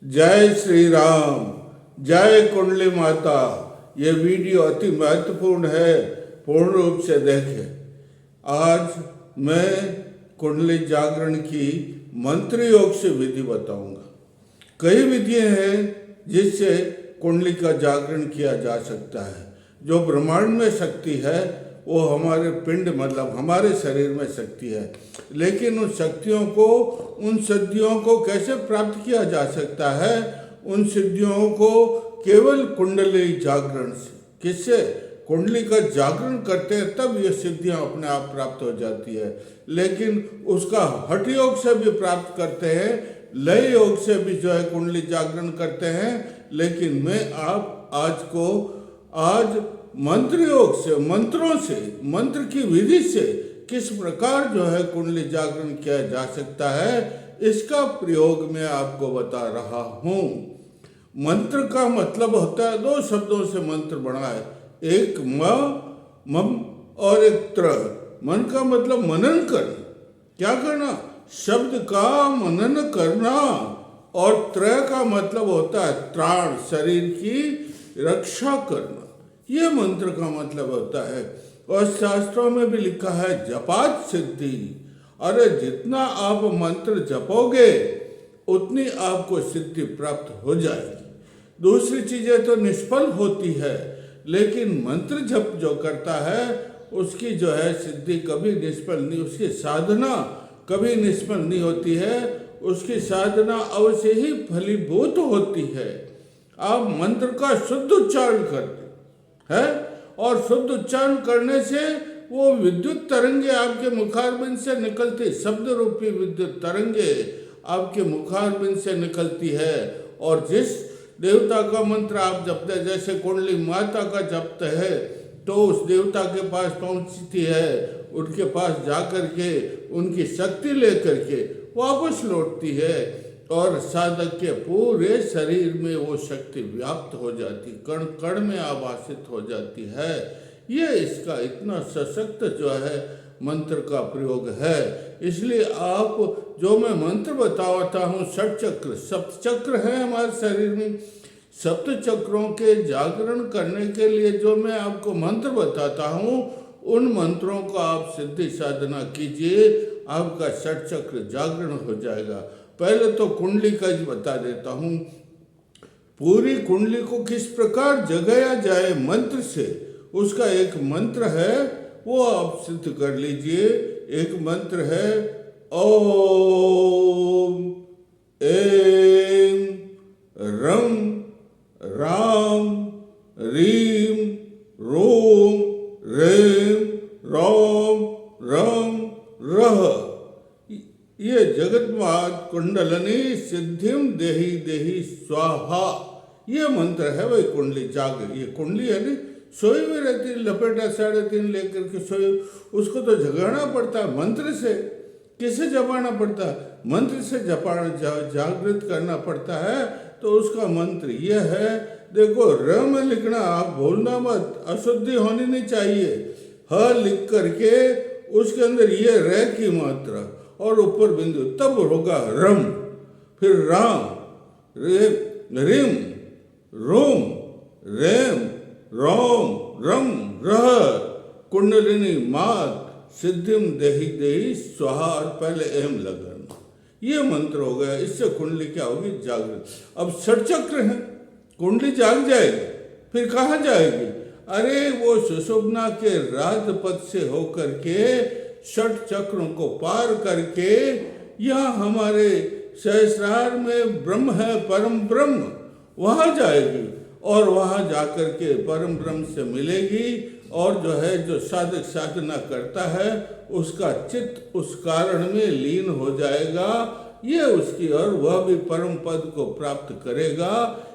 जय श्री राम। जय कुंडली माता। ये वीडियो अति महत्वपूर्ण है, पूर्ण रूप से देखें। आज मैं कुंडली जागरण की मंत्र योग से विधि बताऊंगा। कई विधियां हैं जिससे कुंडली का जागरण किया जा सकता है। जो ब्रह्मांड में शक्ति है वो हमारे पिंड मतलब हमारे शरीर में शक्ति है, लेकिन उन शक्तियों को, उन सिद्धियों को कैसे प्राप्त किया जा सकता है? उन सिद्धियों को केवल कुंडली जागरण से। किससे? कुंडली का जागरण करते हैं तब ये सिद्धियां अपने आप प्राप्त हो जाती है। लेकिन उसका हठ योग से भी प्राप्त करते हैं, लय योग से भी जो है कुंडली जागरण करते हैं। लेकिन मैं आज मंत्र योग से, मंत्रों से, मंत्र की विधि से किस प्रकार जो है कुंडली जागरण किया जा सकता है, इसका प्रयोग मैं आपको बता रहा हूँ। मंत्र का मतलब होता है, दो शब्दों से मंत्र बना है, एक मम और एक त्र। मन का मतलब मनन करना, क्या करना? शब्द का मनन करना। और त्र का मतलब होता है त्राण, शरीर की रक्षा करना। ये मंत्र का मतलब होता है। और शास्त्रों में भी लिखा है जपात सिद्धि। अरे जितना आप मंत्र जपोगे उतनी आपको सिद्धि प्राप्त हो जाएगी। दूसरी चीजें तो निष्फल होती है, लेकिन मंत्र जप जो करता है उसकी जो है सिद्धि कभी निष्फल नहीं, उसकी साधना कभी निष्फल नहीं होती है। उसकी साधना अवश्य ही फलीभूत होती है। आप मंत्र का शुद्ध उच्चारण करते है, और शुद्ध उच्चारण करने से वो विद्युत तरंगे आपके मुखारबिंद से निकलती, शब्द रूपी विद्युत तरंगे आपके मुखारबिंद से निकलती है। और जिस देवता का मंत्र आप जपते हैं, जैसे कुंडली माता का जपते हैं, तो उस देवता के पास पहुंचती है, उनके पास जाकर के उनकी शक्ति लेकर के वापस लौटती है, और साधक के पूरे शरीर में वो शक्ति व्याप्त हो जाती, कण कण में आभासित हो जाती है। ये इसका इतना सशक्त जो है मंत्र का प्रयोग है। इसलिए आप जो मैं मंत्र बताता हूँ, षट चक्र, सप्त चक्र है हमारे शरीर में, सप्त चक्रों के जागरण करने के लिए जो मैं आपको मंत्र बताता हूँ, उन मंत्रों को आप सिद्धि साधना कीजिए, आपका षट चक्र जागरण हो जाएगा। पहले तो कुंडली का ही बता देता हूँ। पूरी कुंडली को किस प्रकार जगाया जाए मंत्र से, उसका एक मंत्र है, वो आप सिद्ध कर लीजिए। एक मंत्र है ओम ऐं रं राम रीम रोम रेम रोम रम रह। ये जगन्मात कुंडलनी सिद्धिम देही देही स्वाहा, ये मंत्र है भाई कुंडली जाग। ये कुंडली है नहीं, सोई में रहती, लपेटा 3.5 लेकर के सोई, उसको तो जगाना पड़ता है मंत्र से। किसे जपाना पड़ता है? मंत्र से जपाना, जागृत करना पड़ता है। तो उसका मंत्र यह है, देखो र में लिखना, आप भूलना मत, अशुद्धि होनी नहीं चाहिए। ह लिख करके उसके अंदर ये र की मात्रा और ऊपर बिंदु, तब होगा रम, फिर राम, रिम रोम रेम रोम रम रह कुंडलिनी मात सिद्धिम देही देही स्वाहा, और पहले एम लगाना। ये मंत्र हो गया। इससे कुंडली क्या होगी? जागृत। अब षट चक्र है, कुंडली जाग जाएगी, फिर कहाँ जाएगी? अरे वो सुषुम्ना के राजपथ से होकर के षट चक्रों को पार करके यहाँ हमारे सहस्रार में ब्रह्म है, परम ब्रह्म, वहाँ जाएगी। और वहाँ जाकर के परम ब्रह्म से मिलेगी। और जो है, जो साधक साधना करता है उसका चित्त उस कारण में लीन हो जाएगा, ये उसकी, और वह भी परम पद को प्राप्त करेगा।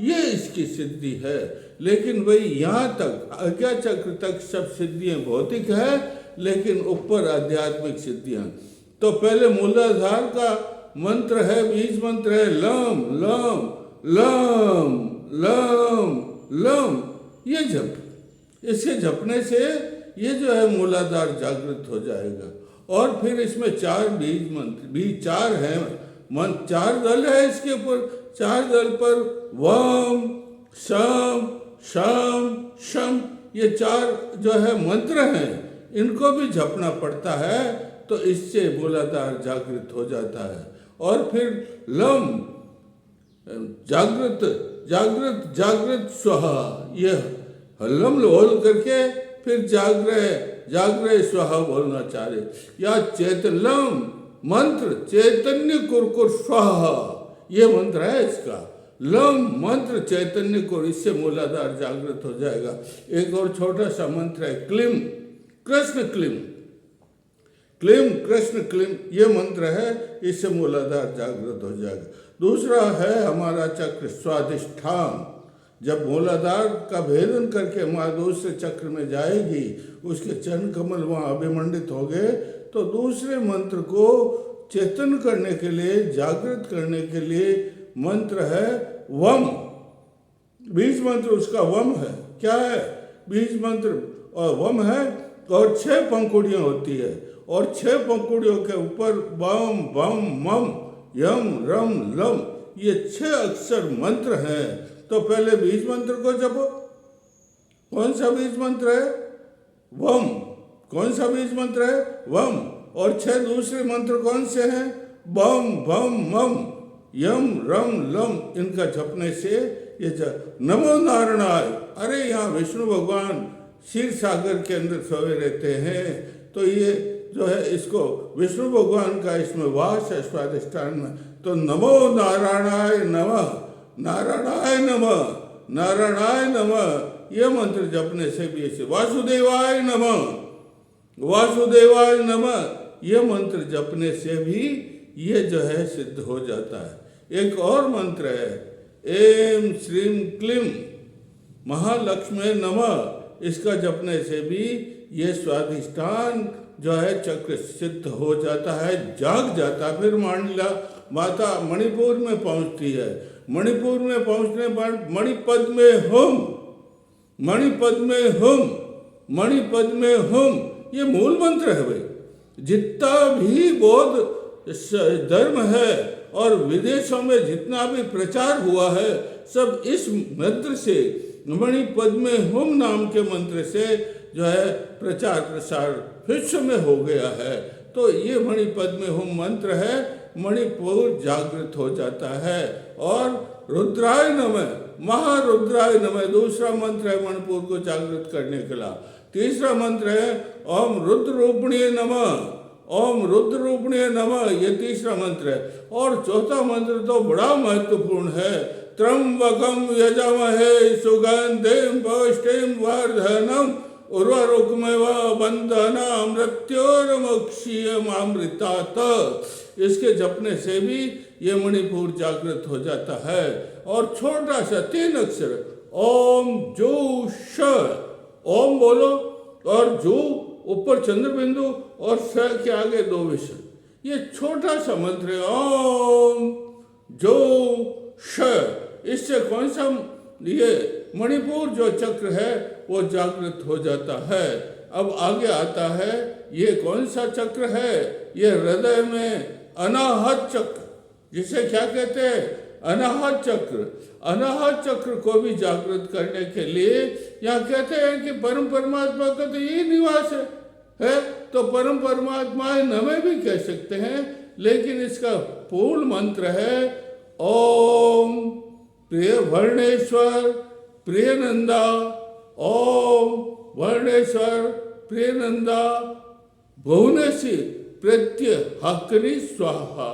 ये इसकी सिद्धि है। लेकिन भाई यहाँ तक, आज्ञा चक्र तक सब सिद्धियाँ भौतिक है, लेकिन ऊपर आध्यात्मिक सिद्धियाँ। तो पहले मूलाधार का मंत्र है, बीज मंत्र है lump lump lump lump lump. ये जप, इसके जपने से ये जो है मूलाधार जागृत हो जाएगा। और फिर इसमें 4 बीज मंत्र भी 4 हैं मन 4 दल है इसके ऊपर, 4 दल पर वम शम शम शम, ये 4 जो है मंत्र हैं, इनको भी जपना पड़ता है, तो इससे मूलाधार जागृत हो जाता है। और फिर लम जागृत जागृत जागृत स्वाहा, यह लम बोल करके फिर जागृत स्वाहा बोलना चाह रहे, या चैतलम मंत्र चैतन्य कुरकुर स्वाहा, ये मंत्र है इसका। लम मंत्र चैतन्य कुर, इससे मूलाधार जागृत हो जाएगा। एक और छोटा सा मंत्र है climb Krishna climb, climb Krishna climb, ये मंत्र है, इससे मूलाधार जागृत हो जाएगा। दूसरा है हमारा चक्र स्वाधिष्ठान, जब मूलाधार का भेदन करके माँ दूसरे चक्र में जाएगी, उसके चरण कमल वहाँ अभिमंडित हो गए, तो दूसरे मंत्र को चेतन करने के लिए, जागृत करने के लिए मंत्र है वम, बीज मंत्र उसका वम है। क्या है बीज मंत्र? और वम है, और 6 पंखुड़ियाँ होती है, और 6 पंखुड़ियों के ऊपर बम बम मम यम रम लम, ये 6 अक्षर मंत्र हैं। तो पहले बीज मंत्र को जपो। कौन सा बीज मंत्र है? वम। कौन सा बीज मंत्र है? वम। और 6 दूसरे मंत्र कौन से हैं? बम बम मम यम रम लम, इनका जपने से ये नमो नारायणाय। अरे यहाँ विष्णु भगवान क्षीर सागर के अंदर सोए रहते हैं, तो ये जो है इसको विष्णु भगवान का इसमें वास है स्वाधिष्ठान में। तो नमो नारायणाय नमः, नारायणाय नमः, नारायणाय नमः, ये मंत्र जपने से भी ऐसे वासुदेवाय नमः, वासुदेवाय नमः, ये मंत्र जपने से भी ये जो है सिद्ध हो जाता है। एक और मंत्र है एम श्रीम क्लीम महालक्ष्मी नमः, इसका जपने से भी ये स्वाधिष्ठान जो है चक्र सिद्ध हो जाता है, जाग जाता है। फिर मांडला माता मणिपुर में पहुंचती है, मणिपुर में पहुंचने पर मणिपद में हुम, मणिपद में हुम, मणिपद में हुम, ये मूल मंत्र है भाई। जितना भी बौद्ध धर्म है और विदेशों में जितना भी प्रचार हुआ है, सब इस मंत्र से, मणिपद में हुम नाम के मंत्र से जो है प्रचार प्रसार विश्व में हो गया है। तो ये मणिपद में हुम मंत्र है, मणिपुर जागृत हो जाता है। और रुद्राय नमः, महारुद्राय नमः दूसरा मंत्र है मणिपुर को जागृत करने के लिए। तीसरा मंत्र है ओम रुद्र रूपिणे नमः, ओम रुद्र रूपिणे नमः, ये तीसरा मंत्र है। और चौथा मंत्र तो बड़ा महत्वपूर्ण है, त्र्यंबकम यजामहे सुगंधिम पुष्टिम वर्धनम उर्वारुकमेव बंधना मृत्योर्मुक्षीयम अमृतात, इसके जपने से भी ये मणिपुर जागृत हो जाता है। और छोटा सा 3 अक्षर ओम जो श, ओम बोलो और जो ऊपर चंद्र बिंदु और स के आगे 2 विसर्ग, ये छोटा सा मंत्र है ओम जो श। इससे कौन सा ये मणिपुर जो चक्र है वो जागृत हो जाता है। अब आगे आता है ये कौन सा चक्र है? ये हृदय में अनाहत चक्र, जिसे क्या कहते हैं? अनाहत चक्र। अनाहत चक्र को भी जागृत करने के लिए यहाँ कहते हैं कि परम परमात्मा का तो यही निवास है, तो परम परमात्मा नमे भी कह सकते हैं, लेकिन इसका पूर्ण मंत्र है ओम प्रिय वर्णेश्वर प्रिय नंदा, ओम वर्णेश्वर प्रिय नंदा भुवनेशी प्रत्य हकनी स्वाहा,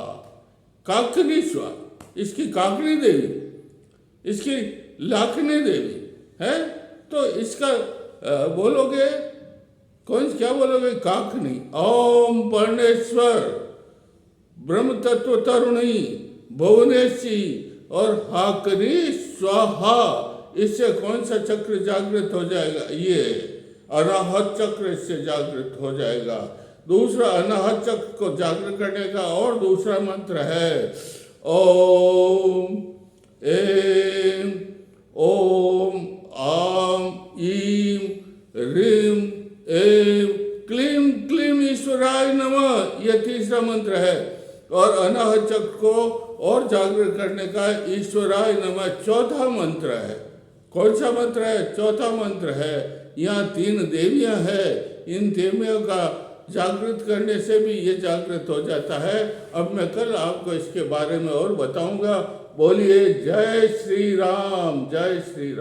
काकनी स्वाहा, इसकी काकनी देवी, इसकी लाखनी देवी है। तो इसका बोलोगे कौन, क्या बोलोगे? काकनी। ओम पर्णेश्वर ब्रह्म तत्व तरुणी भुवनेशी और हाकनी स्वाहा, इससे कौन सा चक्र जागृत हो जाएगा? ये अनाहत चक्र इससे जागृत हो जाएगा। दूसरा अनाहत चक्र को जागृत करने का और दूसरा मंत्र है ओम एम ओम आम ईम रीम एम क्लीम क्लीम ईश्वराय नमः, यह तीसरा मंत्र है। और अनाहत चक्र को और जागृत करने का ईश्वराय नमः चौथा मंत्र है। कौन सा मंत्र है? चौथा मंत्र है। यहाँ 3 देवियां हैं, इन देवियों का जागृत करने से भी ये जागृत हो जाता है। अब मैं कल आपको इसके बारे में और बताऊंगा। बोलिए जय श्री राम, जय श्री राम।